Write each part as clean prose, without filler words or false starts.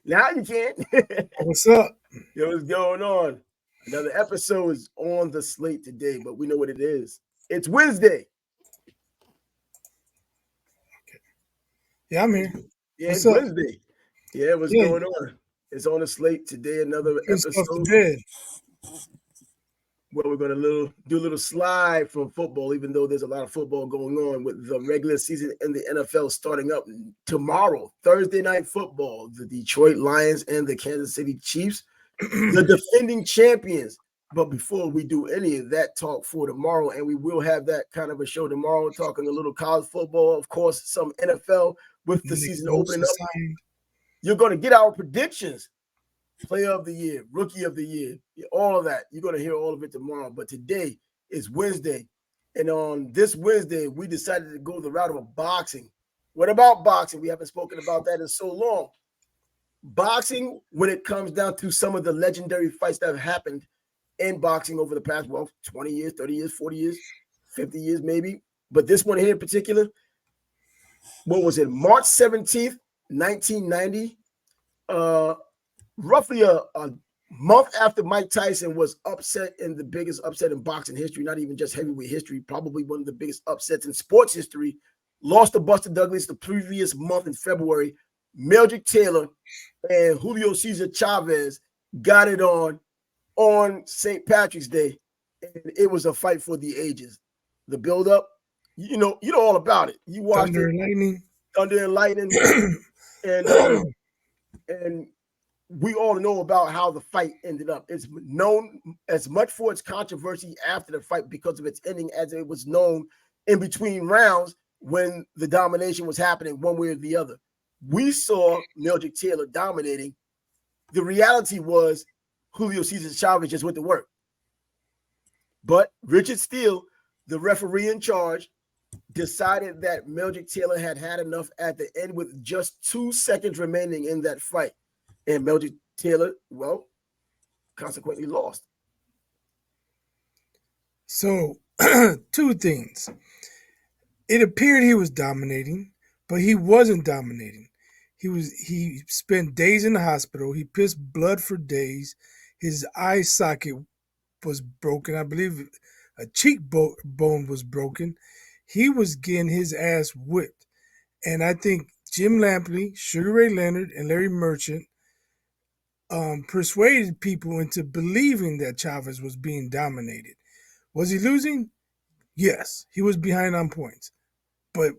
Now you can. What's up? Yo, what's going on? Another episode is on the slate today, but we know what it is. It's Wednesday. Yeah, I'm It's, here. yeah, What's it's up? Wednesday. Yeah, what's Yeah, going on? It's on the slate today. Another putting stuff to episode bed. where we're going to do a little slide from football, even though there's a lot of football going on with the regular season in the NFL starting up tomorrow, Thursday night football. The Detroit Lions and the Kansas City Chiefs, the defending champions. But before we do any of that talk for tomorrow, and we will have that kind of a show tomorrow, talking a little college football, of course, some NFL with the Nick season Bosa opening up. signed. You're going to get our predictions, player of the year, rookie of the year, all of that. You're going to hear all of it tomorrow. But today is Wednesday. And on this Wednesday, we decided to go the route of boxing. What about boxing? We haven't spoken about that in so long. Boxing, when it comes down to some of the legendary fights that have happened in boxing over the past, 20 years, 30 years, 40 years, 50 years maybe. But this one here in particular, what was it? March 17th, 1990. Roughly a month after Mike Tyson was upset in the biggest upset in boxing history, not even just heavyweight history, probably one of the biggest upsets in sports history, lost to Buster Douglas the previous month in February. Meldrick Taylor and Julio Cesar Chavez got it on St. Patrick's Day, and it was a fight for the ages. The build-up, you know all about it. You watched Thunder it, and Lightning. Thunder and Lightning, and and we all know about how the fight ended up. It's known as much for its controversy after the fight because of its ending as it was known in between rounds when the domination was happening one way or the other. We saw Meldrick Taylor dominating. The reality was Julio Cesar Chavez just went to work. But Richard Steele, the referee in charge, decided that Meldrick Taylor had had enough at the end with just 2 seconds remaining in that fight. And Meldrick Taylor, consequently lost. So, two things. It appeared he was dominating, but he wasn't dominating. He spent days in the hospital. He pissed blood for days. His eye socket was broken. I believe a cheekbone was broken. He was getting his ass whipped. And I think Jim Lampley, Sugar Ray Leonard, and Larry Merchant persuaded people into believing that Chavez was being dominated. Was he losing? Yes, he was behind on points. But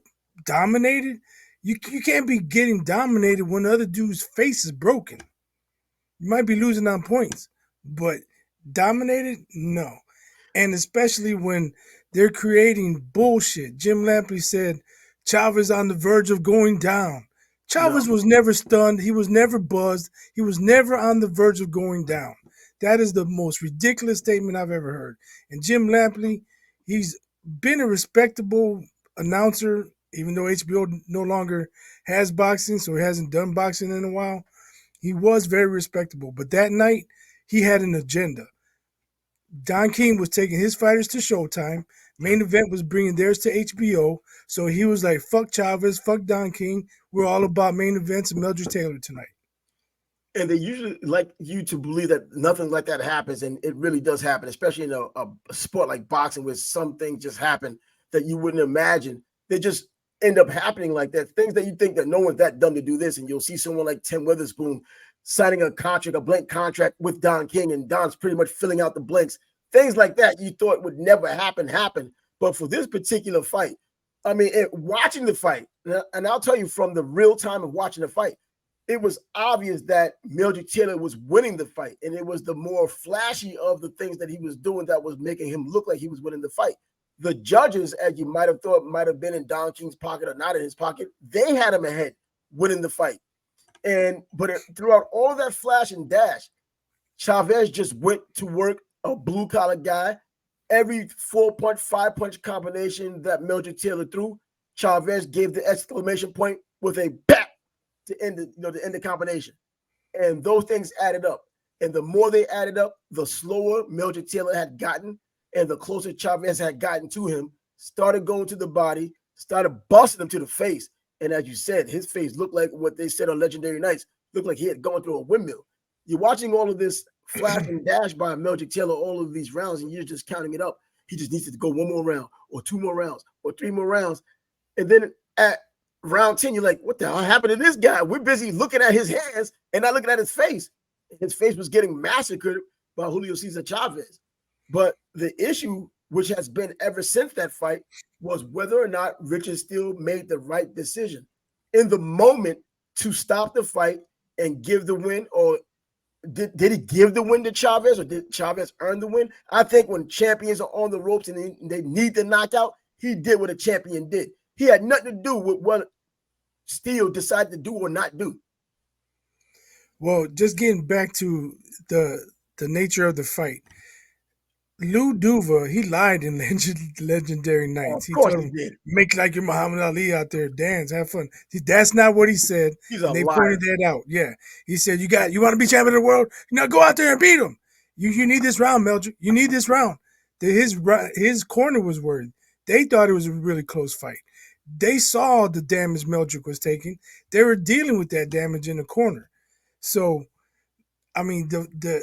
dominated? You can't be getting dominated when the other dude's face is broken. You might be losing on points, but dominated? No. And especially when they're creating bullshit. Jim Lampley said Chavez on the verge of going down. No. Chavez was never stunned. He was never buzzed. He was never on the verge of going down. That is the most ridiculous statement I've ever heard. And Jim Lampley, he's been a respectable announcer, even though HBO no longer has boxing, so he hasn't done boxing in a while. He was very respectable. But that night, he had an agenda. Don King was taking his fighters to Showtime. Main Event was bringing theirs to HBO. So he was like, fuck Chavez, fuck Don King. We're all about main events and Meldrick Taylor tonight. And they usually like you to believe that nothing like that happens, and it really does happen, especially in a sport like boxing where some things just happen that you wouldn't imagine. They just end up happening like that. Things that you think that no one's that dumb to do this, and you'll see someone like Tim Witherspoon signing a contract, a blank contract with Don King, and Don's pretty much filling out the blanks. Things like that you thought would never happen. But for this particular fight, I mean, watching the fight, and I'll tell you from the real time of watching the fight, it was obvious that Meldrick Taylor was winning the fight, and it was the more flashy of the things that he was doing that was making him look like he was winning the fight. The judges, as you might have thought, might have been in Don King's pocket or not in his pocket. They had him ahead, winning the fight. But throughout all of that flash and dash, Chavez just went to work, a blue collar guy. Every 4-punch, 5-punch combination that Meldrick Taylor threw, Chavez gave the exclamation point with a bat to end the combination. And those things added up. And the more they added up, the slower Meldrick Taylor had gotten, and the closer Chavez had gotten to him, started going to the body, started busting him to the face. And as you said, his face looked like what they said on Legendary Nights, looked like he had gone through a windmill. You're watching all of this flash and dash by Meldrick Taylor, all of these rounds, and you're just counting it up. He just needs to go one more round or two more rounds or three more rounds. And then at round 10, you're like, what the hell happened to this guy? We're busy looking at his hands and not looking at his face. His face was getting massacred by Julio Cesar Chavez. But the issue, which has been ever since that fight, was whether or not Richard Steele made the right decision in the moment to stop the fight and give the win, or did he give the win to Chavez, or did Chavez earn the win? I think when champions are on the ropes and they need the knockout, he did what a champion did. He had nothing to do with what Steele decided to do or not do. Well, just getting back to the nature of the fight. Lou Duva, he lied in Legendary Nights. Of He course told he him, did. make like you're Muhammad Ali out there, dance, have fun. That's not what he said. He's a And they liar. pointed that out. Yeah. He said, you want to be champion of the world? Now go out there and beat him. You need this round, Meldrick. You need this round. His corner was worried. They thought it was a really close fight. They saw the damage Meldrick was taking. They were dealing with that damage in the corner. So, I mean, the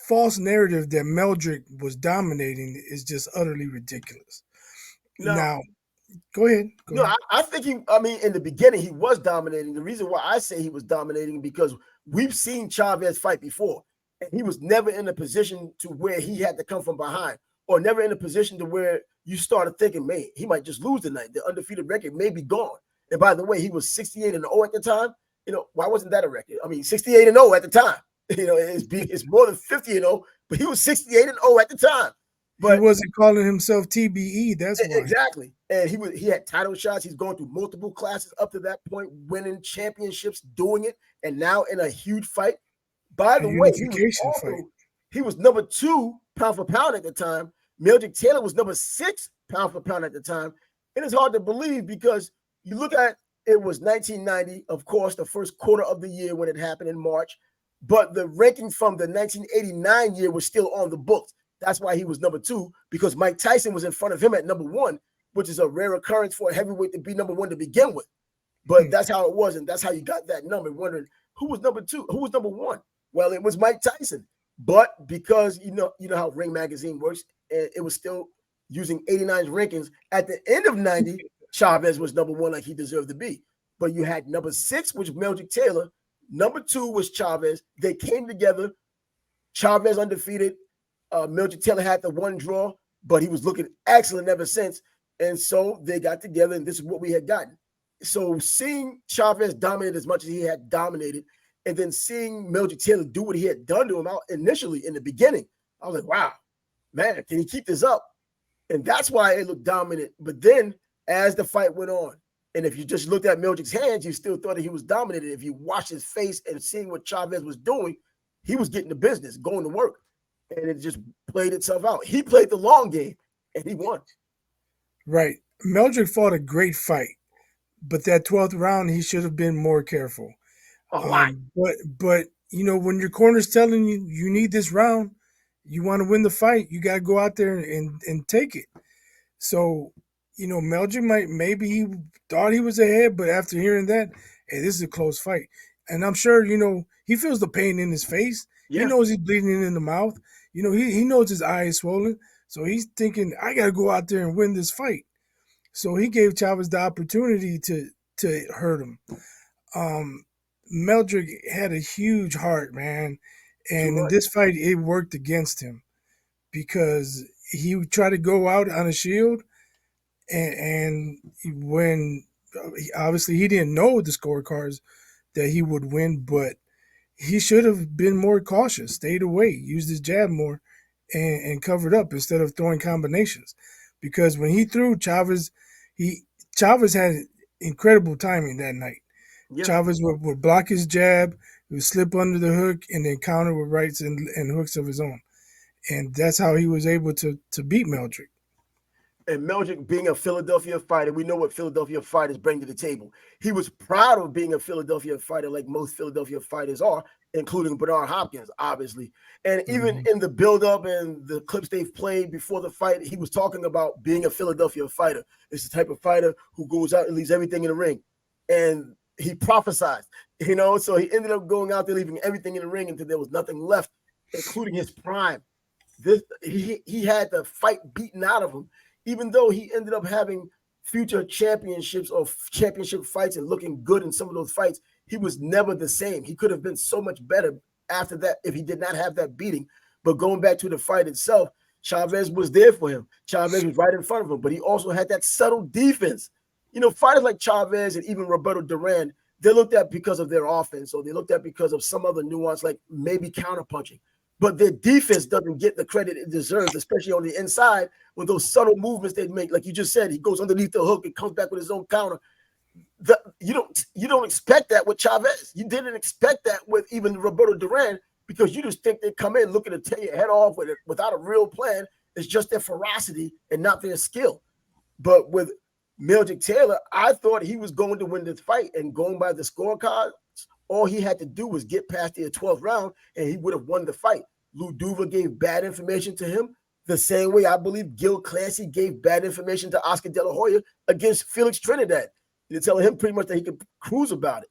false narrative that Meldrick was dominating is just utterly ridiculous. Now, go ahead. Go ahead. I think in the beginning, he was dominating. The reason why I say he was dominating, because we've seen Chavez fight before, and he was never in a position to where he had to come from behind, or never in a position to where you started thinking, man, he might just lose tonight. The undefeated record may be gone. And by the way, he was 68-0 at the time. Why wasn't that a record? I mean, 68-0 at the time. It's more than 50-0, but he was 68-0 at the time. But he wasn't calling himself TBE. That's why. Exactly. And he had title shots. He's gone through multiple classes up to that point, winning championships, doing it, and now in a huge fight. By the way, he was number 2 pound for pound at the time. Meldrick Taylor was number 6 pound for pound at the time. And it's hard to believe, because you look at it was 1990, of course, the first quarter of the year when it happened in March. But the ranking from the 1989 year was still on the books. That's why he was number 2, because Mike Tyson was in front of him at number 1, which is a rare occurrence for a heavyweight to be number 1 to begin with. But that's how it was, and that's how you got that number, wondering who was number 2, who was number 1. Well, it was Mike Tyson. But because you know how Ring Magazine works, it was still using 89's rankings. At the end of 90, Chavez was number 1 like he deserved to be. But you had number 6, which was Meldrick Taylor. Number 2 was Chavez. They came together. Chavez undefeated. Meldrick Taylor had the 1 draw, but he was looking excellent ever since. And so they got together, and this is what we had gotten. So seeing Chavez dominate as much as he had dominated, and then seeing Meldrick Taylor do what he had done to him out initially in the beginning, I was like, wow, man, can he keep this up? And that's why it looked dominant. But then as the fight went on, and if you just looked at Meldrick's hands, you still thought that he was dominated. If you watched his face and seeing what Chavez was doing, he was getting the business, going to work. And it just played itself out. He played the long game, and he won. Right. Meldrick fought a great fight, but that 12th round, he should have been more careful. A lot. But when your corner's telling you you need this round, you want to win the fight, you got to go out there and take it. So, Meldrick maybe he thought he was ahead, but after hearing that, hey, this is a close fight. And I'm sure, he feels the pain in his face. Yeah. He knows he's bleeding in the mouth. He knows his eye is swollen. So he's thinking, I got to go out there and win this fight. So he gave Chavez the opportunity to hurt him. Meldrick had a huge heart, man. And in this fight, it worked against him because he would try to go out on a shield. And when obviously he didn't know the scorecards that he would win, but he should have been more cautious, stayed away, used his jab more, and covered up instead of throwing combinations. Because when he threw Chavez had incredible timing that night. Yeah. Chavez would block his jab, he would slip under the hook, and then counter with rights and hooks of his own. And that's how he was able to beat Meldrick. And Meldrick, being a Philadelphia fighter, we know what Philadelphia fighters bring to the table. He was proud of being a Philadelphia fighter, like most Philadelphia fighters are, including Bernard Hopkins, obviously. And even in the build-up and the clips they've played before the fight, he was talking about being a Philadelphia fighter. It's the type of fighter who goes out and leaves everything in the ring. And he prophesied, so he ended up going out there, leaving everything in the ring until there was nothing left, including his prime. He had the fight beaten out of him. Even though he ended up having future championships or championship fights and looking good in some of those fights, he was never the same. He could have been so much better after that if he did not have that beating. But going back to the fight itself, Chavez was there for him. Chavez was right in front of him, but he also had that subtle defense. Fighters like Chavez and even Roberto Duran, they're looked at because of their offense, or they're looked at because of some other nuance, like maybe counterpunching. But their defense doesn't get the credit it deserves, especially on the inside, with those subtle movements they make. Like you just said, he goes underneath the hook and comes back with his own counter. You don't expect that with Chavez. You didn't expect that with even Roberto Duran, because you just think they come in looking to tear your head off without a real plan. It's just their ferocity and not their skill. But with Meldrick Taylor, I thought he was going to win this fight, and going by the scorecards, all he had to do was get past the 12th round and he would have won the fight. Lou Duva gave bad information to him the same way I believe Gil Clancy gave bad information to Oscar De La Hoya against Felix Trinidad. They're telling him pretty much that he could cruise about it,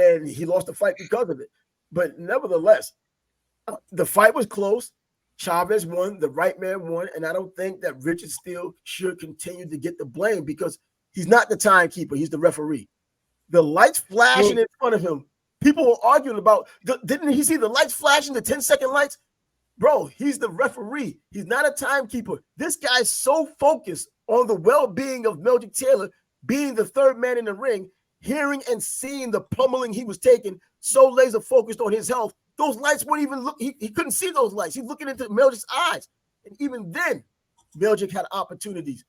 and he lost the fight because of it. But nevertheless, the fight was close. Chavez won, the right man won, and I don't think that Richard Steele should continue to get the blame, because he's not the timekeeper, he's the referee. The lights flashing in front of him, people were arguing about, didn't he see the lights flashing, the 10-second lights? Bro, he's the referee. He's not a timekeeper. This guy's so focused on the well-being of Meldrick Taylor, being the third man in the ring, hearing and seeing the pummeling he was taking, so laser focused on his health. Those lights weren't even look. He couldn't see those lights. He's looking into Meldrick's eyes. And even then, Meldrick had opportunities.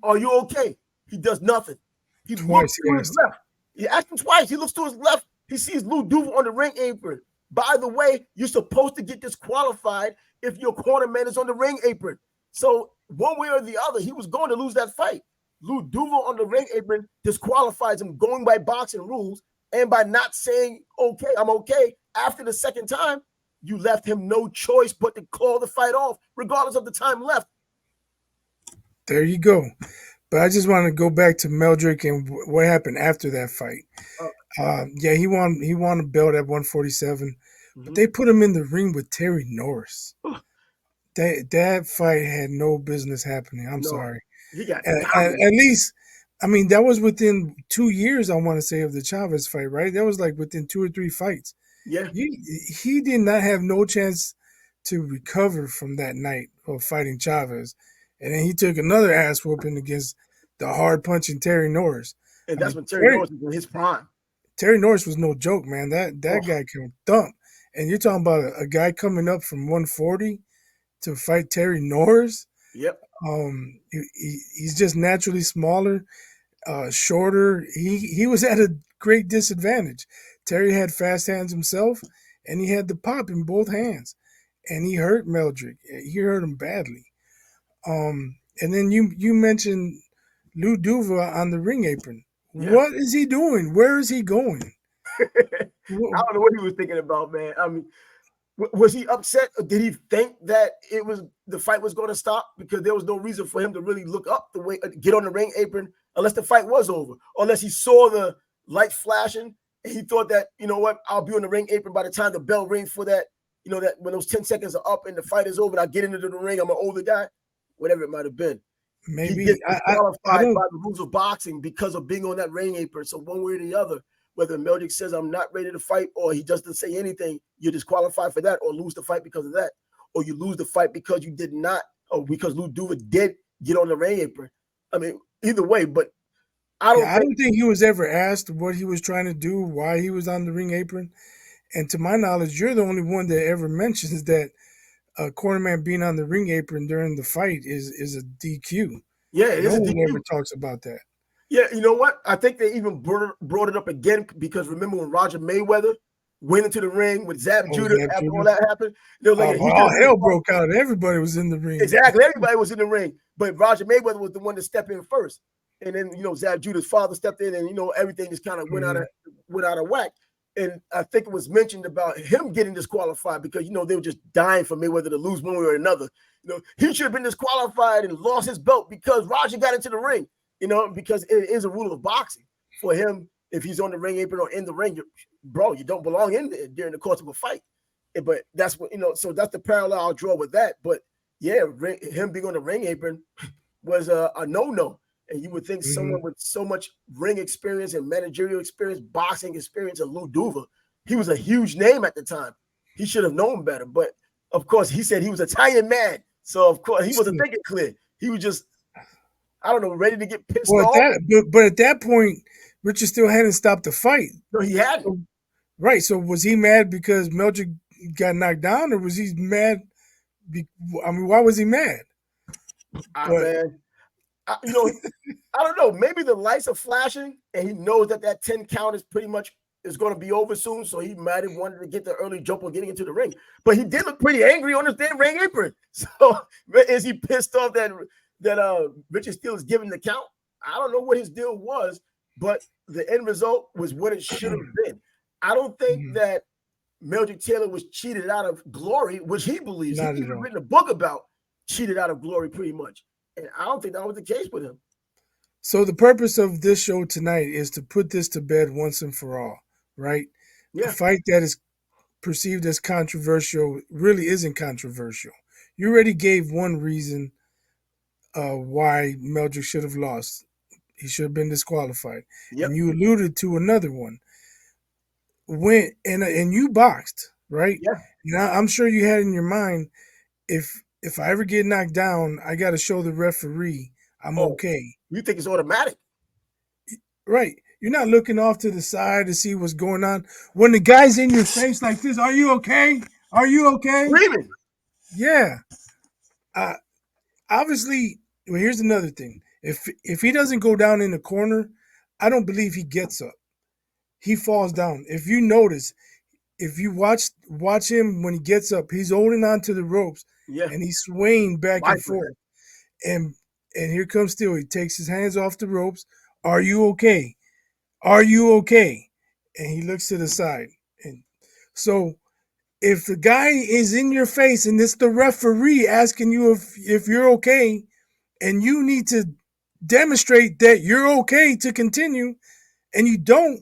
Are you okay? He does nothing. He looks to his left. He asked him twice. He looks to his left. He sees Lou Duva on the ring apron. By the way, you're supposed to get disqualified if your cornerman is on the ring apron. So one way or the other, he was going to lose that fight. Lou Duva on the ring apron disqualifies him, going by boxing rules, and by not saying, okay, I'm okay, after the second time, you left him no choice but to call the fight off, regardless of the time left. There you go. But I just want to go back to Meldrick and what happened after that fight. Yeah, he won a belt at 147, but they put him in the ring with Terry Norris. That fight had no business happening. I'm sorry. He got at least, I mean, that was within 2 years, I want to say, of the Chavez fight, right? That was like within 2 or 3 fights. Yeah. He did not have no chance to recover from that night of fighting Chavez. And then he took another ass whooping against the hard punching Terry Norris. And that's when Terry Norris was in his prime. Terry Norris was no joke, man. That guy can thump. And you're talking about a guy coming up from 140 to fight Terry Norris. Yep. He's just naturally smaller, shorter. He was at a great disadvantage. Terry had fast hands himself, and he had the pop in both hands. And he hurt Meldrick. He hurt him badly. And then you mentioned Lou Duva on the ring apron. Yeah. What is he doing? Where is he going? I don't know what he was thinking about, man. I mean, was he upset? Or did he think that the fight was going to stop? Because there was no reason for him to really look up the way, get on the ring apron, unless the fight was over, unless he saw the light flashing and he thought that, you know what, I'll be on the ring apron by the time the bell rings for that, you know, that when those 10 seconds are up and the fight is over and I get into the ring, I'm an older guy, whatever it might have been. Maybe he gets disqualified by the rules of boxing because of being on that ring apron. So one way or the other, whether Meldrick says I'm not ready to fight or he doesn't say anything, you're disqualified for that, or lose the fight because of that, or you lose the fight because you did not, or because Lou Duva did get on the ring apron. I mean, either way, but I don't think he was ever asked what he was trying to do, why he was on the ring apron. And to my knowledge, you're the only one that ever mentions that a cornerman being on the ring apron during the fight is a DQ. Yeah, it is a DQ. No one ever talks about that. Yeah, you know what? I think they even brought it up again because remember when Roger Mayweather went into the ring with Zab Judah after all that happened? They were like, all hell broke out. Everybody was in the ring. Exactly. Everybody was in the ring. but Roger Mayweather was the one to step in first. And then, Zab Judah's father stepped in, and, everything just kind of went out of whack. And I think it was mentioned about him getting disqualified because, they were just dying for Mayweather to lose one way or another. He should have been disqualified and lost his belt because Roger got into the ring, because it is a rule of boxing for him. If he's on the ring apron or in the ring, you don't belong in there during the course of a fight. But that's what, so that's the parallel I'll draw with that. But yeah, him being on the ring apron was a no-no. And you would think someone with so much ring experience and managerial experience, boxing experience, and Lou Duva, he was a huge name at the time. He should have known better. But of course, he said he was Italian man. So of course, he wasn't thinking clear. He was just, I don't know, ready to get pissed off. But at that point, Richard still hadn't stopped the fight. No, he hadn't. Right. So was he mad because Meldrick got knocked down, or was he mad? Why was he mad? Man, I don't know. Maybe the lights are flashing, and he knows that 10 count is pretty much is going to be over soon. So he might have wanted to get the early jump on getting into the ring. But he did look pretty angry on his damn ring apron. So is he pissed off that Richard Steele is giving the count? I don't know what his deal was, but the end result was what it should have been. I don't think that Meldrick Taylor was cheated out of glory, which he believes. He's even written a book about cheated out of glory pretty much. And I don't think that was the case with him. So the purpose of this show tonight is to put this to bed once and for all, right? Yeah. A fight that is perceived as controversial really isn't controversial. You already gave one reason why Meldrick should have lost. He should have been disqualified. Yep. And you alluded to another one. And you boxed, right? Yeah. Now I'm sure you had in your mind, if I ever get knocked down, I got to show the referee I'm okay. You think it's automatic? Right. You're not looking off to the side to see what's going on. When the guy's in your face like this, are you okay? Are you okay? Screaming. Yeah. Obviously, well, here's another thing. If he doesn't go down in the corner, I don't believe he gets up. He falls down. If you notice, if you watch him when he gets up, he's holding on to the ropes and he's swaying back and forth. And here comes Steele. He takes his hands off the ropes. Are you okay? Are you okay? And he looks to the side. And so if the guy is in your face and it's the referee asking you if you're okay, and you need to demonstrate that you're okay to continue, and you don't,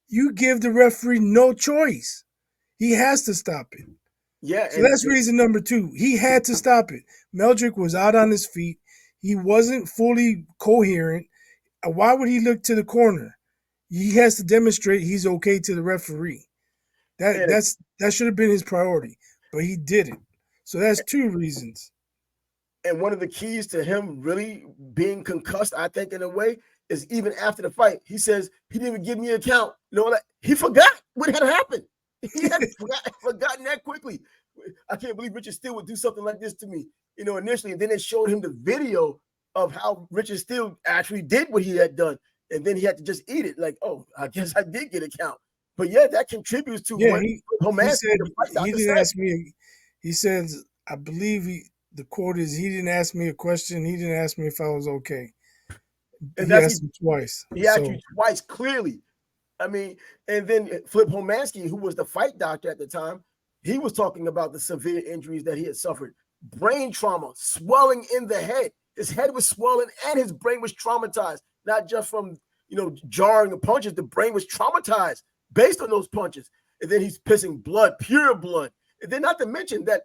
you give the referee no choice. He has to stop it. Yeah. So that's reason number 2. He had to stop it. Meldrick was out on his feet. He wasn't fully coherent. Why would he look to the corner? He has to demonstrate he's okay to the referee. That should have been his priority, but he didn't. So that's 2 reasons. And one of the keys to him really being concussed, I think, in a way, is even after the fight, he says he didn't even give me a count. He forgot what had happened. He had forgotten that quickly. I can't believe Richard Steele would do something like this to me, initially. And then they showed him the video of how Richard Steele actually did what he had done. And then he had to just eat it. Like, oh, I guess I did get a count. But yeah, that contributes to what he didn't ask me. He says, I believe the quote is, he didn't ask me a question. He didn't ask me if I was okay. And he asked me twice. He asked you twice, clearly. I mean, and then Flip Homansky, who was the fight doctor at the time, he was talking about the severe injuries that he had suffered. Brain trauma, swelling in the head. His head was swollen and his brain was traumatized, not just from, jarring the punches. The brain was traumatized based on those punches. And then he's pissing blood, pure blood. And then not to mention that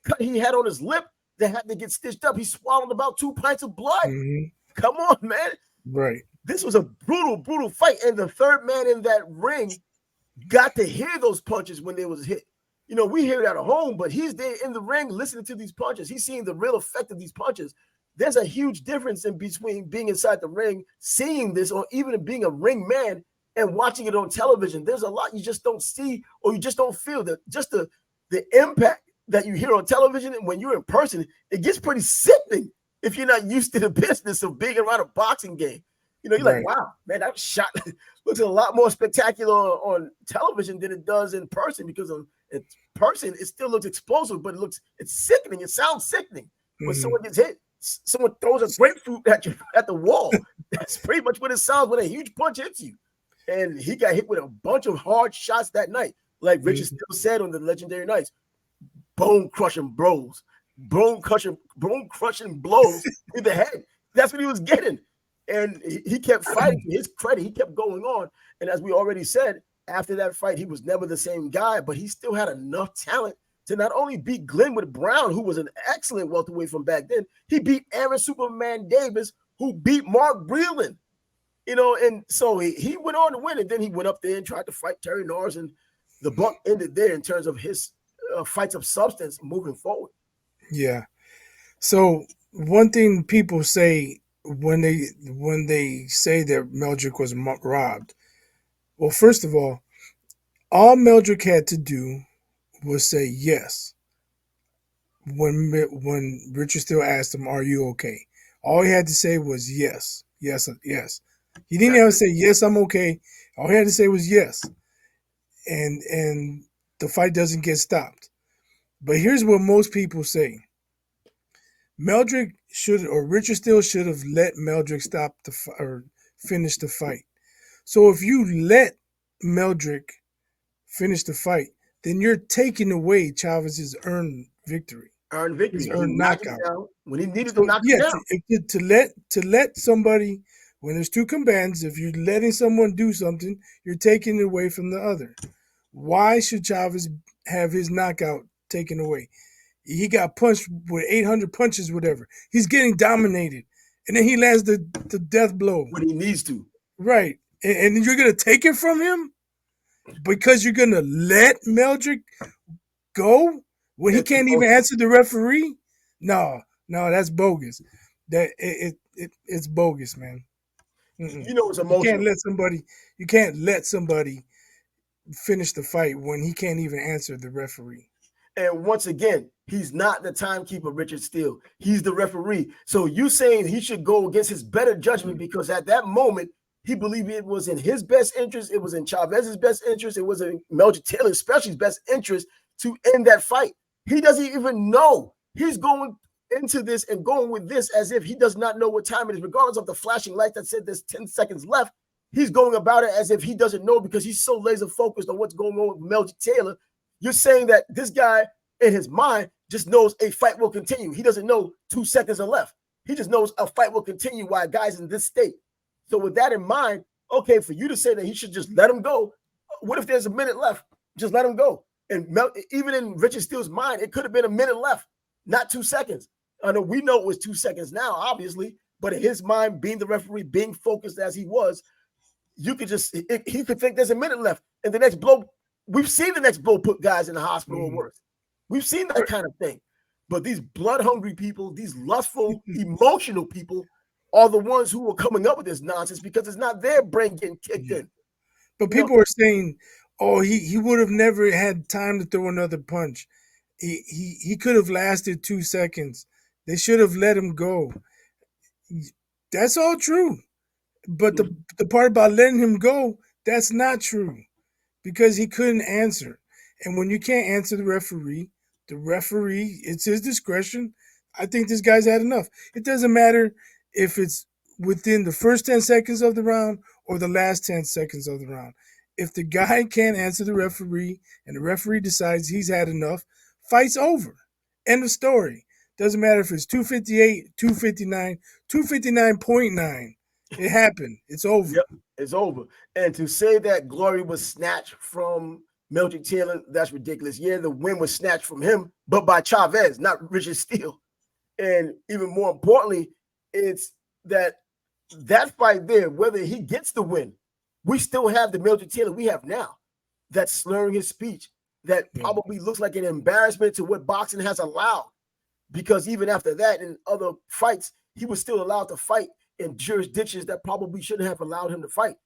cut he had on his lip that had to get stitched up. He swallowed about 2 pints of blood. Mm-hmm. Come on, man. Right. This was a brutal, brutal fight. And the third man in that ring got to hear those punches when they was hit. We hear it at home, but he's there in the ring listening to these punches. He's seeing the real effect of these punches. There's a huge difference in between being inside the ring, seeing this, or even being a ring man and watching it on television. There's a lot you just don't see or you just don't feel. That just the impact that you hear on television and when you're in person, it gets pretty sickening if you're not used to the business of being around a boxing game. You're like, wow, man, that shot looks a lot more spectacular on television than it does in person, because in person it still looks explosive, but it's sickening. It sounds sickening when someone gets hit. someone throws a grapefruit at you at the wall. That's pretty much what it sounds when a huge punch hits you. And he got hit with a bunch of hard shots that night. Like Richard Mhm. still said on the legendary nights, bone crushing blows to the head. That's what he was getting. And he kept fighting. To his credit, he kept going on. And as we already said, after that fight, he was never the same guy, but he still had enough talent to not only beat Glenwood Brown, who was an excellent welterweight from back then, he beat Aaron Superman Davis, who beat Mark Breland. And so he went on to win, and then he went up there and tried to fight Terry Norris, and the buck ended there in terms of his fights of substance moving forward. Yeah. So one thing people say when they say that Meldrick was robbed. Well, first of all Meldrick had to do was say yes when Richard Steele asked him, "Are you okay?" All he had to say was yes, yes, yes. He didn't That's have to it. say yes, I'm okay. All he had to say was yes, and the fight doesn't get stopped. But here's what most people say: Meldrick should, or Richard Steele should have let Meldrick stop or finish the fight. So if you let Meldrick finish the fight, then you're taking away Chavez's earned victory, Earned his victory. He earned knocked him knockout. down when he needed to So knock him yeah, down. to let somebody, when there's two combatants, if you're letting someone do something, you're taking it away from the other. Why should Chavez have his knockout taken away? He got punched with 800 punches, whatever. He's getting dominated, and then he lands the death blow. When he needs to. Right, and you're gonna take it from him because you're gonna let Meldrick go when he It's can't even emotional. answer the referee? No, no, that's bogus. It's bogus, man. Mm-mm. It's You can't emotional. let somebody you can't let somebody finish the fight when he can't even answer the referee. And once again, he's not the timekeeper, Richard Steele. He's the referee. So you saying he should go against his better judgment because at that moment, he believed it was in his best interest. It was in Chavez's best interest. It was in Meldrick Taylor, especially, his best interest to end that fight. He doesn't even know. He's going into this and going with this as if he does not know what time it is, regardless of the flashing light that said there's 10 seconds left. He's going about it as if he doesn't know because he's so laser focused on what's going on with Meldrick Taylor. You're saying that this guy in his mind just knows a fight will continue. He doesn't know 2 seconds are left. He just knows a fight will continue while a guy's in this state. So with that in mind, okay, for you to say that he should just let him go, what if there's a minute left? Just let him go. And even in Richard Steele's mind, it could have been a minute left, not 2 seconds. I know we know it was 2 seconds now, obviously, but in his mind, being the referee, being focused as he was, you could he could think there's a minute left. And the next blow, we've seen the next blow put guys in the hospital or Mhm. worse. We've seen that kind of thing. But these blood hungry people, these lustful, emotional people are the ones who are coming up with this nonsense because it's not their brain getting kicked Yeah. in. But You know, people are saying, "Oh, he would have never had time to throw another punch. He could have lasted 2 seconds. They should have let him go." That's all true. But the part about letting him go, that's not true because he couldn't answer. And when you can't answer the referee, it's his discretion. I think this guy's had enough. It doesn't matter if it's within the first 10 seconds of the round or the last 10 seconds of the round. If the guy can't answer the referee and the referee decides he's had enough, fight's over. End of story. Doesn't matter if it's 258, 259, 259.9. It happened. It's over. yep, it's over. And to say that glory was snatched from Meldrick Taylor, that's ridiculous. Yeah, the win was snatched from him, but by Chavez, not Richard Steele. And even more importantly, it's that fight there, whether he gets the win, we still have the Meldrick Taylor we have now that's slurring his speech, that Yeah. probably looks like an embarrassment to what boxing has allowed. Because even after that, in other fights, he was still allowed to fight in jurisdictions that probably shouldn't have allowed him to fight.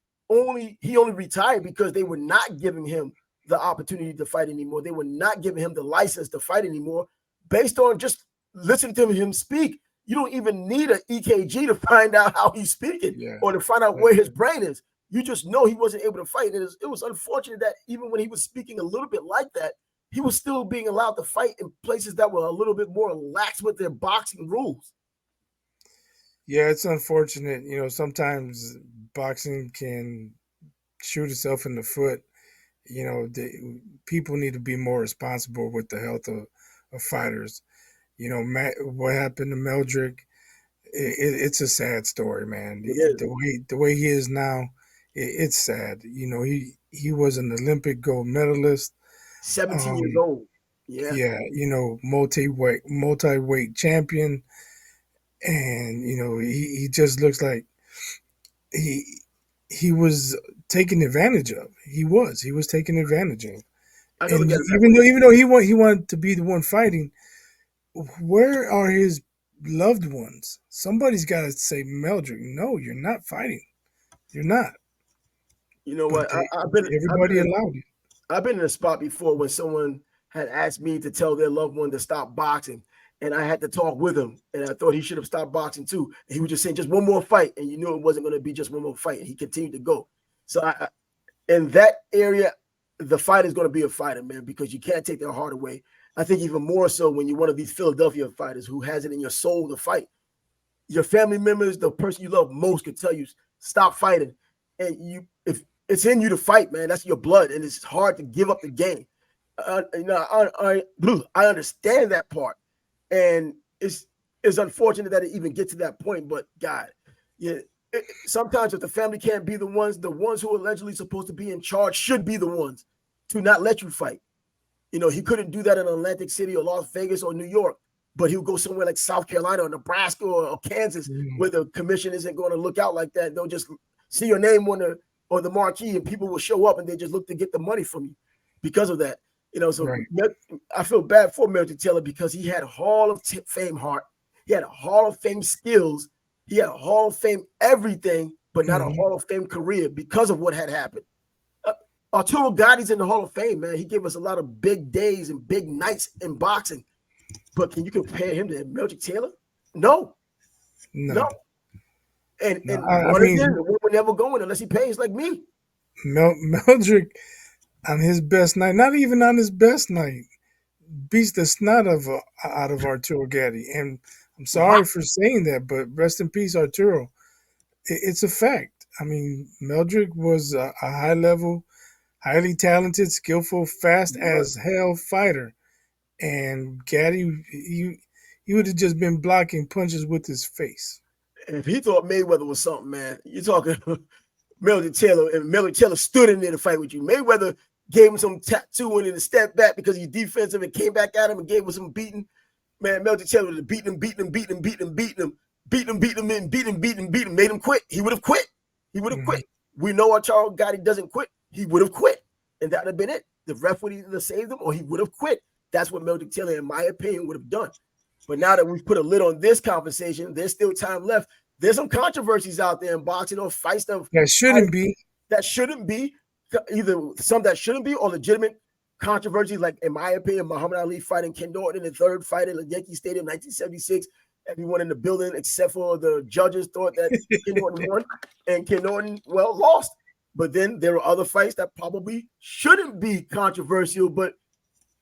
He only retired because they were not giving him the opportunity to fight anymore. They were not giving him the license to fight anymore, based on just listening to him speak. You don't even need an EKG to find out how he's speaking Yeah. or to find out where his brain is. You just know he wasn't able to fight. And it was unfortunate that even when he was speaking a little bit like that, he was still being allowed to fight in places that were a little bit more lax with their boxing rules. Yeah, it's unfortunate. Sometimes boxing can shoot itself in the foot. People need to be more responsible with the health of fighters. What happened to Meldrick? It's a sad story, man. It is. The way he is now, it's sad. He was an Olympic gold medalist. 17 years Um, old. Yeah. yeah, multi-weight champion, and he just looks like he he was taken advantage of. He was taken advantage of. I can And look at it that even way. though even though he wanted to be the one fighting, where are his loved ones? Somebody's got to say, Meldrick, no, you're not fighting. You're not. You know But what? everybody allowed it. I've been in a spot before when someone had asked me to tell their loved one to stop boxing, and I had to talk with him, and I thought he should have stopped boxing too. And he was just saying just one more fight, and you knew it wasn't going to be just one more fight, and he continued to go. So in that area, the fight is going to be a fighter, man, because you can't take their heart away. I think even more so when you're one of these Philadelphia fighters who has it in your soul to fight. Your family members, the person you love most, could tell you stop fighting, and if it's in you to fight, man, that's your blood, and it's hard to give up the game. I understand that part, and it's unfortunate that it even gets to that point. But God, yeah, sometimes if the family can't be the ones who are allegedly supposed to be in charge should be the ones to not let you fight. He couldn't do that in Atlantic City or Las Vegas or New York, but he'll go somewhere like South Carolina or Nebraska or Kansas Mm, where the commission isn't going to look out like that. They'll just see your name on the marquee and people will show up and they just look to get the money from you because of that. So right. I feel bad for Meldrick Taylor because he had a Hall of Fame heart. He had a Hall of Fame skills. He had a Hall of Fame everything, but not a Hmm. Hall of Fame career because of what had happened. Arturo Gotti's in the Hall of Fame, man. He gave us a lot of big days and big nights in boxing. But can you compare him to Meldrick Taylor? No, No, no. And no. and I one again, mean, the one will never going unless he pays like me. Meldrick on his best night, not even on his best night, beats the snot out of Arturo Gatti. And I'm Wow. sorry for saying that, but rest in peace, Arturo. It's a fact. I mean, Meldrick was a high level, highly talented, skillful, fast as hell fighter, and Gatti, he would have just been blocking punches with his face. If he thought Mayweather was something, man, you're talking Meldrick Taylor, and Meldrick Taylor stood in there to fight with you. Mayweather gave him some tattooing and a step back because he's defensive and came back at him and gave him some beating. Man, Meldrick Taylor would have beaten him, and beat him, made him quit. He would have quit. He would have Hmm. quit. We know our Charles Gotti doesn't quit. He would have quit. And that would have been it. The ref would either save him or he would have quit. That's what Meldrick Taylor, in my opinion, would have done. But now that we've put a lid on this conversation, there's still time left. There's some controversies out there in boxing or fights That shouldn't be. that shouldn't be, either some that shouldn't be or legitimate controversies. Like, in my opinion, Muhammad Ali fighting Ken Norton in the third fight at Yankee Stadium, 1976. Everyone in the building, except for the judges, thought that Ken Norton won, and Ken Norton, well, lost. But then there are other fights that probably shouldn't be controversial, but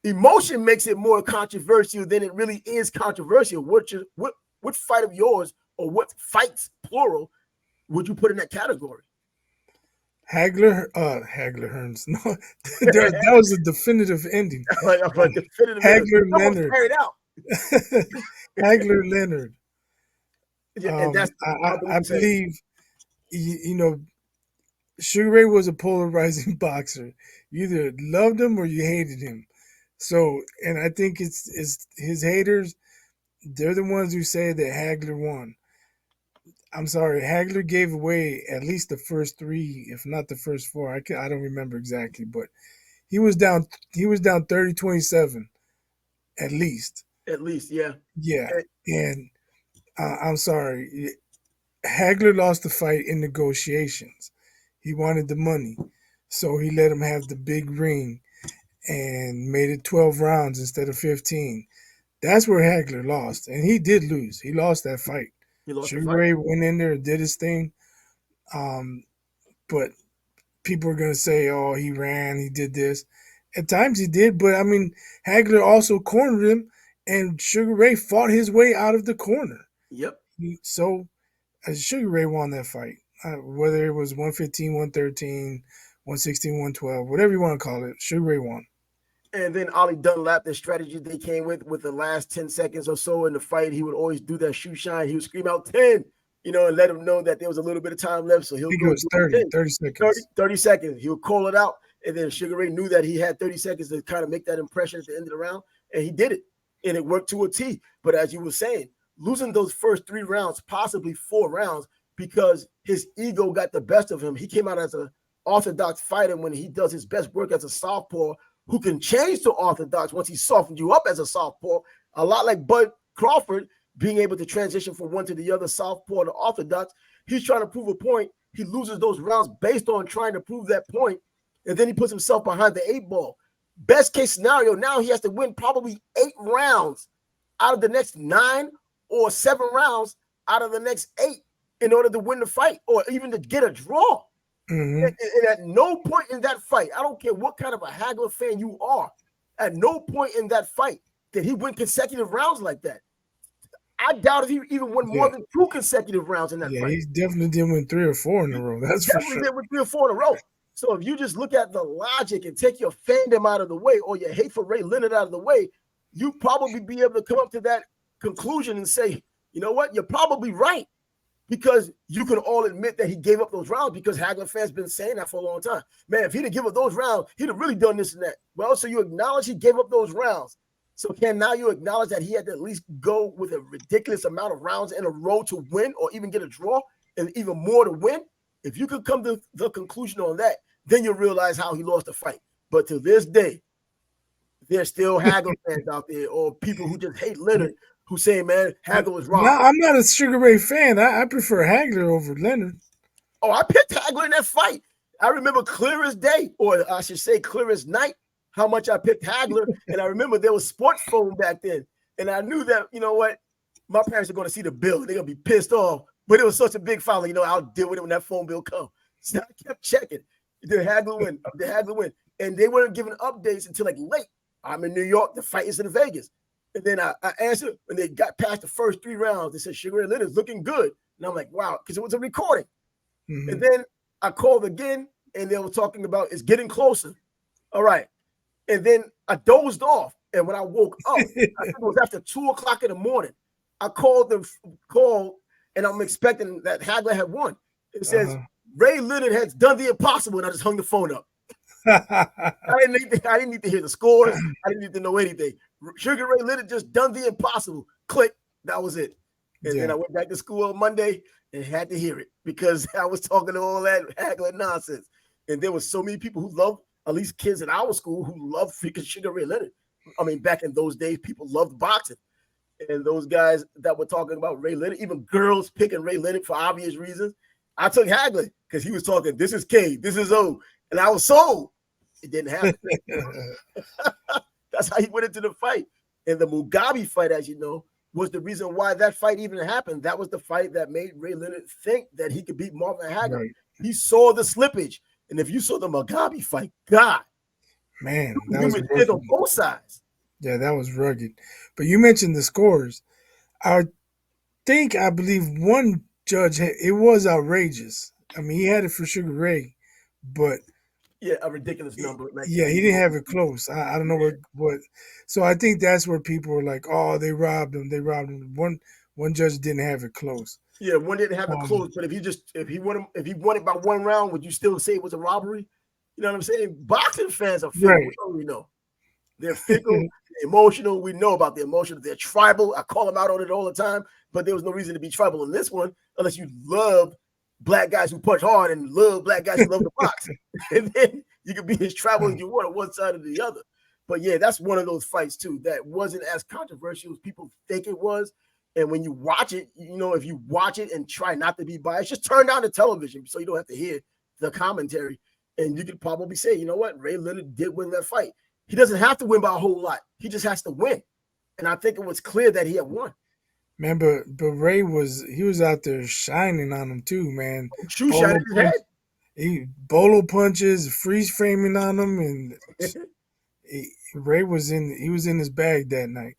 emotion makes it more controversial than it really is controversial. What fight of yours, or what fights plural, would you put in that category? Hagler Hearns. No, that was a definitive ending. Like a definitive minute. Hagler Almost Leonard. carried out. Hagler Leonard. Yeah, and that's I, I I believe saying believe Sugar Ray was a polarizing boxer. You either loved him or you hated him. So, and I think it's his haters. They're the ones who say that Hagler won. I'm sorry, Hagler gave away at least the first three, if not the first four. I don't remember exactly, but he was down. He was down 30-27 at least. at least, yeah. Yeah, and I'm sorry, Hagler lost the fight in negotiations. He wanted the money, so he let him have the big ring and made it 12 rounds instead of 15. That's where Hagler lost, and he did lose. He lost that fight. He lost the Sugar fight. Ray went in there and did his thing, um, but people are gonna say, "Oh, he ran, he did this." At times he did, but I mean, Hagler also cornered him, and Sugar Ray fought his way out of the corner. Yep. So Sugar Ray won that fight. Whether it was 115, 113, 116, 112, whatever you want to call it, Sugar Ray won. And then Ollie Dunlap, the strategy they came with the last 10 seconds or so in the fight, he would always do that shoe shine. He would scream out 10, and let him know that there was a little bit of time left. So I he'll think it go was do 30, 10, 30 seconds. 30 seconds. He would call it out. And then Sugar Ray knew that he had 30 seconds to kind of make that impression at the end of the round. And he did it. And it worked to a T. But as you were saying, losing those first 3 rounds, possibly 4 rounds, because his ego got the best of him. He came out as an orthodox fighter when he does his best work as a southpaw, who can change to orthodox once he softened you up as a southpaw, a lot like Bud Crawford being able to transition from one to the other, southpaw to orthodox. He's trying to prove a point. He loses those rounds based on trying to prove that point, and then he puts himself behind the 8 ball. Best case scenario, now he has to win probably 8 rounds out of the next 9 or 7 rounds out of the next 8 in order to win the fight or even to get a draw. Mm-hmm. And at no point in that fight, I don't care what kind of a Hagler fan you are, at no point in that fight did he win consecutive rounds like that. I doubt if he even won more than 2 consecutive rounds in that fight. He definitely didn't win 3 or 4 in a row. That's for sure. Did win 3 or 4 in a row. So if you just look at the logic and take your fandom out of the way or your hate for Ray Leonard out of the way, you probably be able to come up to that conclusion and say, you know what, you're probably right. Because you can all admit that he gave up those rounds because Hagler fans been saying that for a long time. Man, if he'd have given up those rounds, he'd have really done this and that. Well, so you acknowledge he gave up those rounds. So now you acknowledge that he had to at least go with a ridiculous amount of rounds in a row to win or even get a draw and even more to win? If you could come to the conclusion on that, then you'll realize how he lost the fight. But to this day, there's still Hagler fans out there or people who just hate Leonard who say, man, Hagler was wrong. No, I'm not a Sugar Ray fan. I prefer Hagler over Leonard. Oh, I picked Hagler in that fight. I remember clear as day, or I should say clear as night, how much I picked Hagler. And I remember there was sports phone back then. And I knew that, you know what, my parents are going to see the bill. They're going to be pissed off. But it was such a big foul. I'll deal with it when that phone bill comes. So I kept checking. Did Hagler win? Did Hagler win? And they weren't giving updates until like late. I'm in New York. The fight is in Vegas. And then I answered when they got past the first 3 rounds. They said, Sugar Ray Leonard's looking good. And I'm like, wow, because it was a recording. Mm-hmm. And then I called again, and they were talking about it's getting closer. All right. And then I dozed off. And when I woke up, I think it was after 2 o'clock in the morning, I called, and I'm expecting that Hagler had won. It says, Ray Leonard has done the impossible, and I just hung the phone up. I didn't need to hear the scores. I didn't need to know anything. Sugar Ray Leonard just done the impossible. Click. That was it. And then I went back to school on Monday and had to hear it because I was talking to all that Hagler nonsense. And there was so many people who loved, at least kids in our school, who loved freaking Sugar Ray Leonard. I mean, back in those days, people loved boxing. And those guys that were talking about Ray Leonard, even girls picking Ray Leonard for obvious reasons, I took Hagler because he was talking, this is K, this is O. And I was sold. It didn't happen. That's how he went into the fight. And the Mugabe fight, as you know, was the reason why that fight even happened. That was the fight that made Ray Leonard think that he could beat Marvin Hagler. Right. He saw the slippage. And if you saw the Mugabe fight, God. Man, that was rugged on both sides. Yeah, that was rugged. But you mentioned the scores. I believe one judge, it was outrageous. I mean, he had it for Sugar Ray, but yeah, a ridiculous number. Like he didn't have it close. I don't know what. So I think that's where people were like, "Oh, they robbed him. They robbed him." One judge didn't have it close. Yeah, one didn't have it close. But if he won it by 1 round, would you still say it was a robbery? You know what I'm saying? Boxing fans are fickle. Right. We know they're fickle, emotional. We know about the emotion. They're tribal. I call them out on it all the time. But there was no reason to be tribal in this one unless you love black guys who punch hard and love black guys who love the box. And then you can be as tribal as you want on one side or the other. But yeah, that's one of those fights too that wasn't as controversial as people think it was. And when you watch it, if you watch it and try not to be biased, just turn down the television so you don't have to hear the commentary. And you could probably say, you know what, Ray Leonard did win that fight. He doesn't have to win by a whole lot. He just has to win. And I think it was clear that he had won. Man, but Ray was out there shining on him too, man. Shoe shining his head. He bolo punches, freeze framing on him, and Ray was in his bag that night.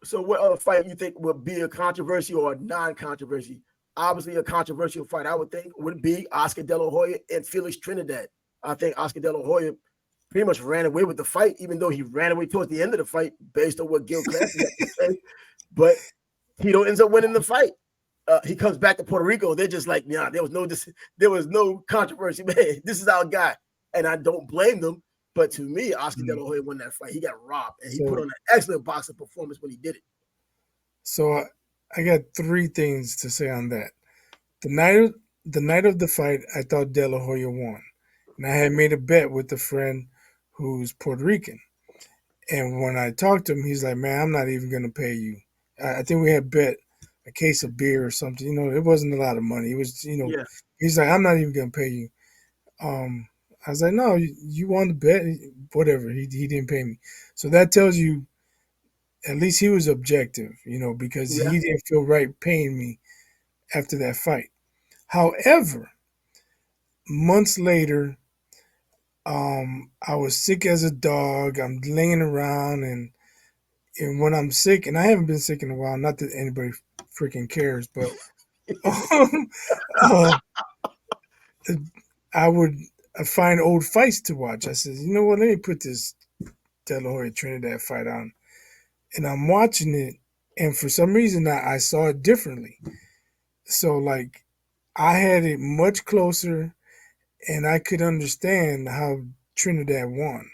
So what other fight you think would be a controversy or a non-controversy obviously a controversial fight, I would think, would be Oscar De La Hoya and Felix Trinidad. I think Oscar De La Hoya pretty much ran away with the fight, even though he ran away towards the end of the fight based on what Gil Clancy had to say. But Tito ends up winning the fight. He comes back to Puerto Rico. They're just like, yeah, there was no controversy, man. This is our guy, and I don't blame them. But to me, Oscar De La Hoya won that fight. He got robbed, and he put on an excellent boxing performance when he did it. So I got three things to say on that. The night of the fight, I thought De La Hoya won, and I had made a bet with a friend who's Puerto Rican. And when I talked to him, he's like, "Man, I'm not even gonna pay you." I think we had bet a case of beer or something. It wasn't a lot of money. It was, Yeah. He's like, "I'm not even gonna pay you." I was like, "No, you won the bet, whatever." He didn't pay me, so that tells you at least he was objective, because Yeah. he didn't feel right paying me after that fight. However, months later, I was sick as a dog. I'm laying around, and when I'm sick, and I haven't been sick in a while, not that anybody freaking cares, but uh, I would find old fights to watch. I said, you know what, let me put this De La Hoya Trinidad fight on. And I'm watching it, and for some reason, I saw it differently. So, like, I had it much closer, and I could understand how Trinidad won.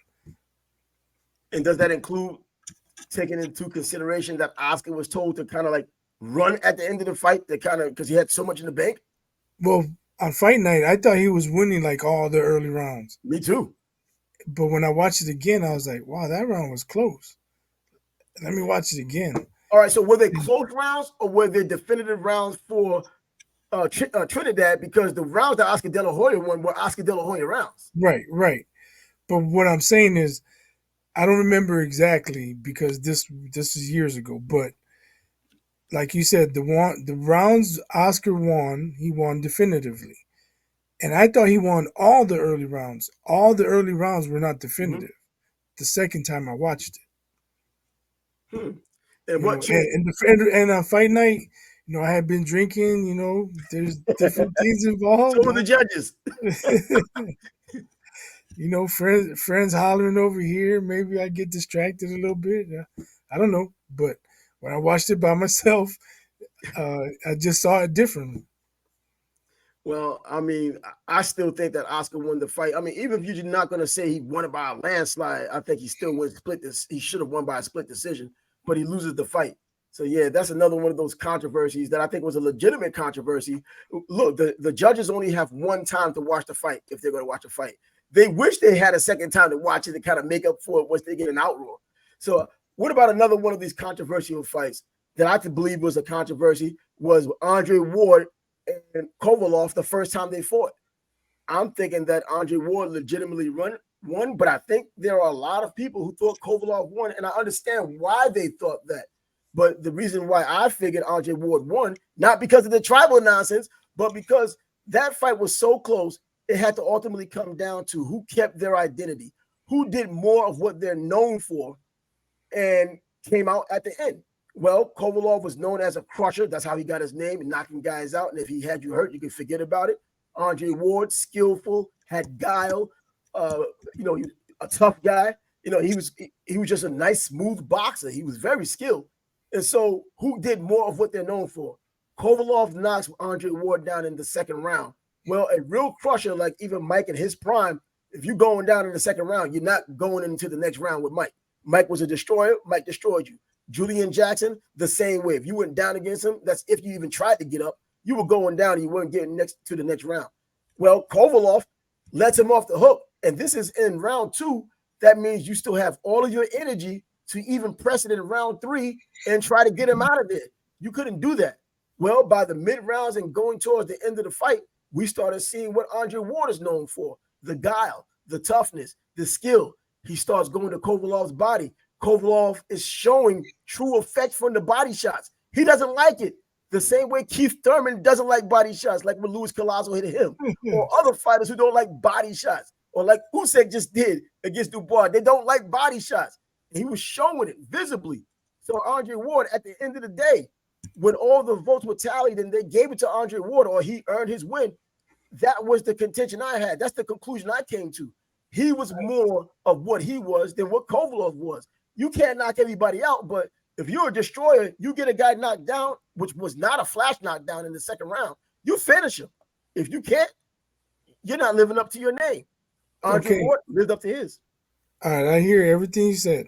And does that include taking into consideration that Oscar was told to kind of like run at the end of the fight, to kind of because he had so much in the bank? Well, on fight night, I thought he was winning like all the early rounds. Me too. But when I watched it again, I was like, wow, that round was close. Let me watch it again. All right. So were they close rounds or were they definitive rounds for Trinidad? Because the rounds that Oscar De La Hoya won were Oscar De La Hoya rounds. Right. But what I'm saying is, I don't remember exactly because this is years ago. But like you said, the rounds Oscar won, he won definitively. And I thought he won all the early rounds. All the early rounds were not definitive. The second time I watched it. And what changed? And on fight night, I had been drinking. There's different things involved. So were the judges. Friends hollering over here. Maybe I get distracted a little bit. I don't know. But when I watched it by myself, I just saw it differently. Well, I mean, I still think that Oscar won the fight. I mean, even if you're not going to say he won it by a landslide, I think he still would split this. He should have won by a split decision, but he loses the fight. So yeah, that's another one of those controversies that I think was a legitimate controversy. Look, the judges only have one time to watch the fight if they're going to watch a fight. They wish they had a second time to watch it to kind of make up for it once they get an outroar. So what about another one of these controversial fights that I could believe was a controversy was Andre Ward and Kovalov the first time they fought. I'm thinking that Andre Ward legitimately won, but I think there are a lot of people who thought Kovalov won, and I understand why they thought that. But the reason why I figured Andre Ward won, not because of the tribal nonsense, but because that fight was so close, it had to ultimately come down to who kept their identity, who did more of what they're known for, and came out at the end. Well, Kovalov was known as a crusher. That's how he got his name, and knocking guys out. And if he had you hurt, you could forget about it. Andre Ward, skillful, had guile, a tough guy. He was just a nice, smooth boxer. He was very skilled. And so who did more of what they're known for? Kovalov knocks Andre Ward down in the second round. Well, a real crusher, like even Mike in his prime, if you're going down in the second round, you're not going into the next round with Mike. Mike was a destroyer. Mike destroyed you. Julian Jackson, the same way. If you went down against him, that's if you even tried to get up, you were going down and you weren't getting to the next round. Well, Kovalov lets him off the hook. And this is in round 2. That means you still have all of your energy to even press it in round 3 and try to get him out of there. You couldn't do that. Well, by the mid-rounds and going towards the end of the fight, we started seeing what Andre Ward is known for: the guile, the toughness, the skill. He starts going to Kovalov's body. Kovalov is showing true effect from the body shots. He doesn't like it. The same way Keith Thurman doesn't like body shots, like when Luis Collazo hit him, or other fighters who don't like body shots, or like Usyk just did against Dubois. They don't like body shots. He was showing it visibly. So Andre Ward, at the end of the day, when all the votes were tallied and they gave it to Andre Ward or he earned his win, that was the contention I had. That's the conclusion I came to. He was more of what he was than what Kovalev was. You can't knock everybody out, but if you're a destroyer, you get a guy knocked down, which was not a flash knockdown in the second round, you finish him. If you can't, you're not living up to your name. Andre Ward lived up to his. All right, I hear everything you said,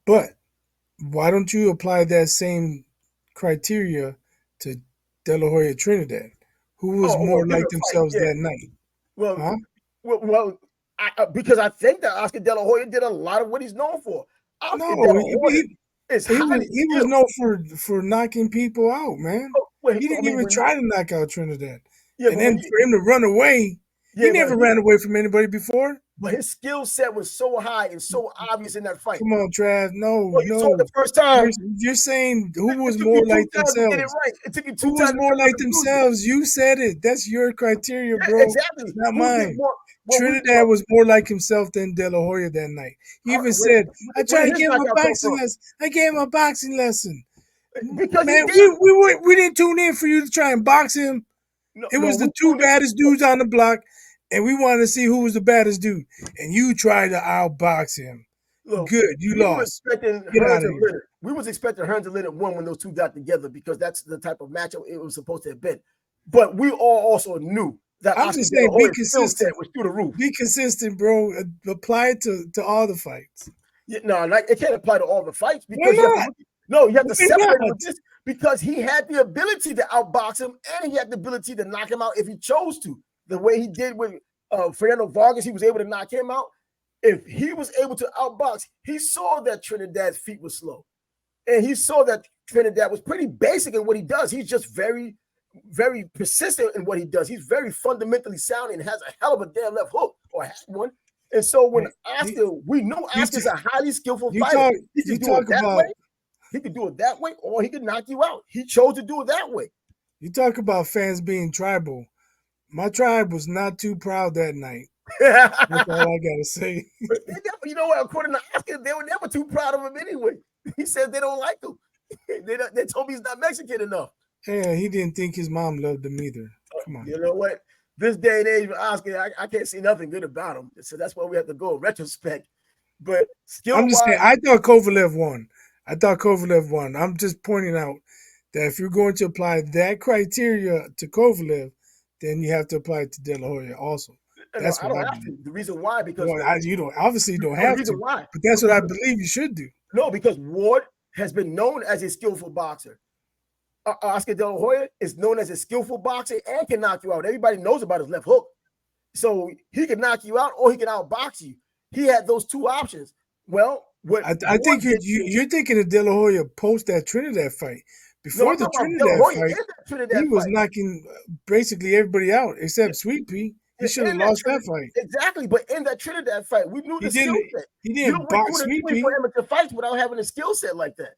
but why don't you apply that same criteria to De La Hoya Trinidad, who was more like themselves that night? Well, because I think that Oscar De La Hoya did a lot of what he's known for. Oscar De La Hoya he was known for knocking people out, man. He didn't even try to knock out Trinidad. Yeah, and then for him to run away, he never ran away from anybody before. But his skill set was so high and so obvious in that fight. Come on, Trav. No. You saw it the first time. You're saying who was more like themselves? It took you who was more like themselves? You said it. That's your criteria, bro. Exactly. Not mine. Trinidad was more like himself than De La Hoya that night. He even said, I tried to give him a boxing lesson. I gave him a boxing lesson. Because man, we didn't tune in for you to try and box him. It was the two baddest dudes on the block, and we wanted to see who was the baddest dude. And you tried to outbox him. Look, good, you lost. We was expecting Hearns and Leonard won when those two got together because that's the type of matchup it was supposed to have been. But we all also knew that I'm just saying, be consistent. Was through the roof. Be consistent, bro. Apply it to all the fights. Yeah, no, it can't apply to all the fights because you have to separate with this because he had the ability to outbox him and he had the ability to knock him out if he chose to. The way he did with Fernando Vargas, he was able to knock him out. If he was able to outbox, he saw that Trinidad's feet were slow. And he saw that Trinidad was pretty basic in what he does. He's just very, very persistent in what he does. He's very fundamentally sound and has a hell of a damn left hook or had one. And so when Oscar, we know Oscar's a highly skillful fighter. He could do it that way. He could do it that way, or he could knock you out. He chose to do it that way. You talk about fans being tribal. My tribe was not too proud that night. That's all I gotta say. You know what? According to Oscar, they were never too proud of him anyway. He said they don't like him. They told me he's not Mexican enough. Yeah, he didn't think his mom loved him either. Come on. You know what? This day and age with Oscar, I can't see nothing good about him. So that's why we have to go in retrospect. But I'm just saying, I thought Kovalev won. I'm just pointing out that if you're going to apply that criteria to Kovalev, then you have to apply it to De La Hoya also. That's I don't have to. The reason why, because you don't obviously don't have to. Why? But that's what I believe you should do. No, because Ward has been known as a skillful boxer. Oscar De La Hoya is known as a skillful boxer and can knock you out. Everybody knows about his left hook. So he can knock you out or he can outbox you. He had those two options. Well, I think you're thinking of De La Hoya post that Trinidad fight. Before the Trinidad fight, he was knocking basically everybody out except Sweet Pea. He should have lost that fight. Exactly, but in that Trinidad fight, we knew the skill set. He didn't box Sweet Pea for amateur fights without having a skill set like that.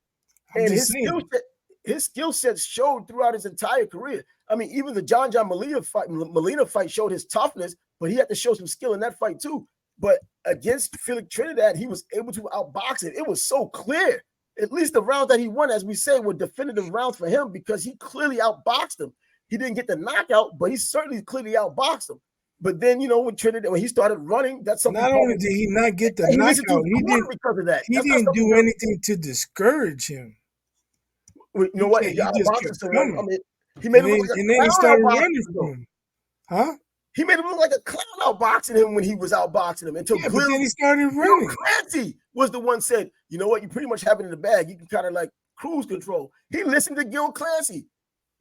And his skill set showed throughout his entire career. I mean, even the John Molina fight showed his toughness, but he had to show some skill in that fight too. But against Felix Trinidad, he was able to outbox it. It was so clear. At least the rounds that he won, as we say, were definitive rounds for him because he clearly outboxed him. He didn't get the knockout, but he certainly clearly outboxed him. But then, when Trinidad, when he started running, that's something. Not only did he not get the knockout, he didn't because of that. He didn't do anything to discourage him. You know what? He just kept coming. I mean, he made him look like and then he started running from him. Huh? He made him look like a clown outboxing him when he was outboxing him. Until but then he started running. Clancy was the one said, you know what? You pretty much have it in the bag. You can kind of like cruise control. He listened to Gil Clancy.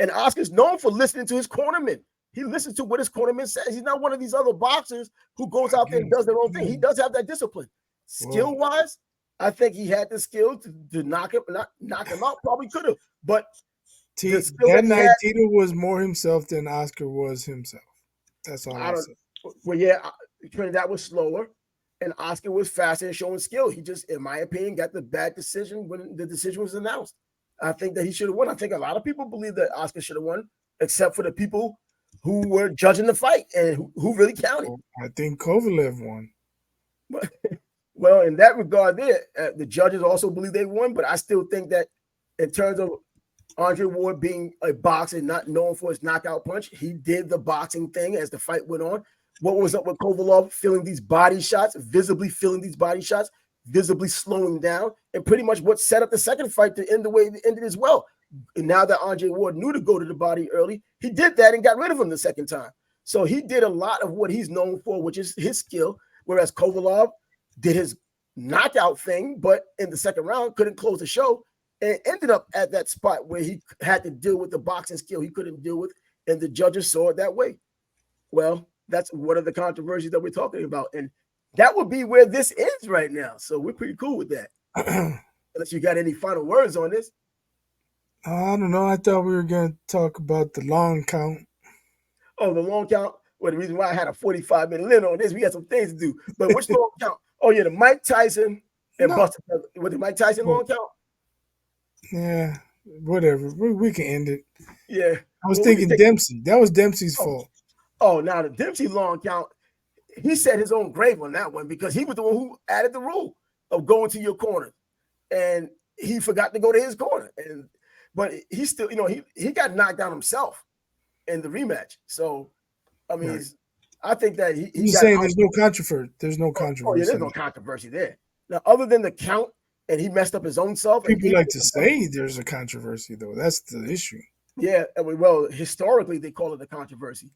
And Oscar's known for listening to his cornerman. He listens to what his cornerman says. He's not one of these other boxers who goes out there and does their own thing. He does have that discipline. Skill-wise, I think he had the skill to knock him out. Probably could have. But that night, Tito was more himself than Oscar was himself. That's all I said. Well, yeah, Trinidad was slower, and Oscar was faster and showing skill. He just, in my opinion, got the bad decision when the decision was announced. I think that he should have won. I think a lot of people believe that Oscar should have won, except for the people who were judging the fight and who really counted. I think Kovalev won. Well, in that regard, the judges also believe they won, but I still think that in terms of Andre Ward being a boxer, not known for his knockout punch, he did the boxing thing as the fight went on. What was up with Kovalov feeling these body shots, visibly feeling these body shots, visibly slowing down, and pretty much what set up the second fight to end the way it ended as well. And now that Andre Ward knew to go to the body early, he did that and got rid of him the second time. So he did a lot of what he's known for, which is his skill, whereas Kovalov did his knockout thing, but in the second round couldn't close the show and ended up at that spot where he had to deal with the boxing skill he couldn't deal with, and the judges saw it that way. Well, that's one of the controversies that we're talking about, and that would be where this is right now. So we're pretty cool with that. Unless you got any final words on this. I don't know. I thought we were going to talk about the long count. Oh, the long count. Well, the reason why I had a 45-minute limit on this, we had some things to do. But which long count? Oh, yeah, the Mike Tyson and Buster. With the Mike Tyson long count? Yeah, whatever. We can end it. Yeah. I was thinking Dempsey. That was Dempsey's fault. Oh, now the Dempsey long count, he set his own grave on that one because he was the one who added the rule of going to your corner. And he forgot to go to his corner. But he still, he got knocked down himself in the rematch. So, I mean, right. I think that he's saying there's no controversy. There's no controversy. Oh, yeah, there's no controversy there. Now, other than the count, and he messed up his own self. People like to say there's a controversy, though. That's the issue. Yeah, well, historically, they call it a controversy.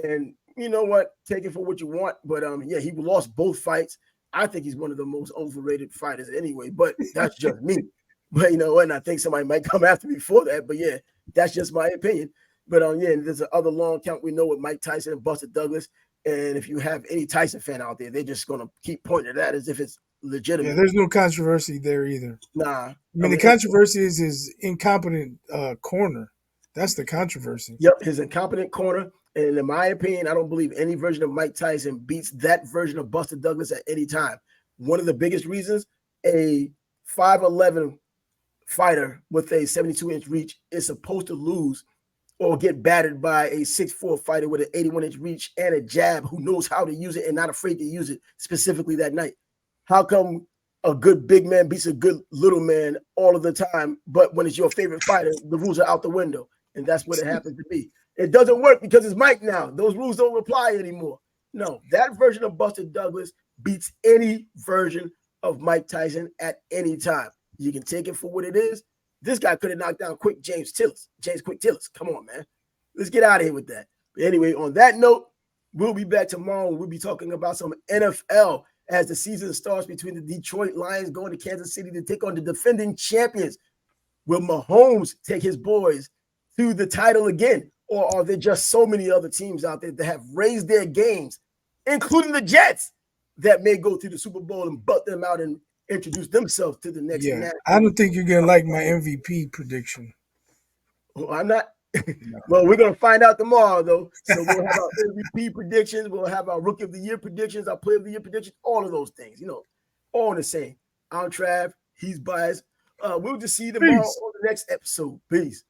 And you know what? Take it for what you want. But, yeah, he lost both fights. I think he's one of the most overrated fighters anyway, but that's just me. But, and I think somebody might come after me for that. But, yeah, that's just my opinion. But, yeah, there's another long count we know with Mike Tyson and Buster Douglas. And if you have any Tyson fan out there, they're just going to keep pointing at that as if it's legitimate. Yeah, there's no controversy there either. Nah. I mean, the controversy is his incompetent corner. That's the controversy. Yep, his incompetent corner. And in my opinion, I don't believe any version of Mike Tyson beats that version of Buster Douglas at any time. One of the biggest reasons, a 5'11" fighter with a 72-inch reach is supposed to lose or get battered by a 6'4" fighter with an 81-inch reach and a jab who knows how to use it and not afraid to use it specifically that night. How come a good big man beats a good little man all of the time, but when it's your favorite fighter, the rules are out the window? And that's what it happens to be. It doesn't work because it's Mike now. Those rules don't apply anymore. No, that version of Buster Douglas beats any version of Mike Tyson at any time. You can take it for what it is. This guy could have knocked down James Quick Tillis. Come on, man. Let's get out of here with that. But anyway, on that note, we'll be back tomorrow. We'll be talking about some NFL as the season starts between the Detroit Lions going to Kansas City to take on the defending champions. Will Mahomes take his boys to the title again? Or are there just so many other teams out there that have raised their games, including the Jets, that may go to the Super Bowl and butt them out and introduce themselves to the next match? I don't think you're going to like my MVP prediction. Well, I'm not. No. Well, we're going to find out tomorrow, though. So we'll have our MVP predictions. We'll have our Rookie of the Year predictions, our Player of the Year predictions, all of those things, all the same. I'm Trav. He's biased. We'll just see you tomorrow on the next episode. Peace.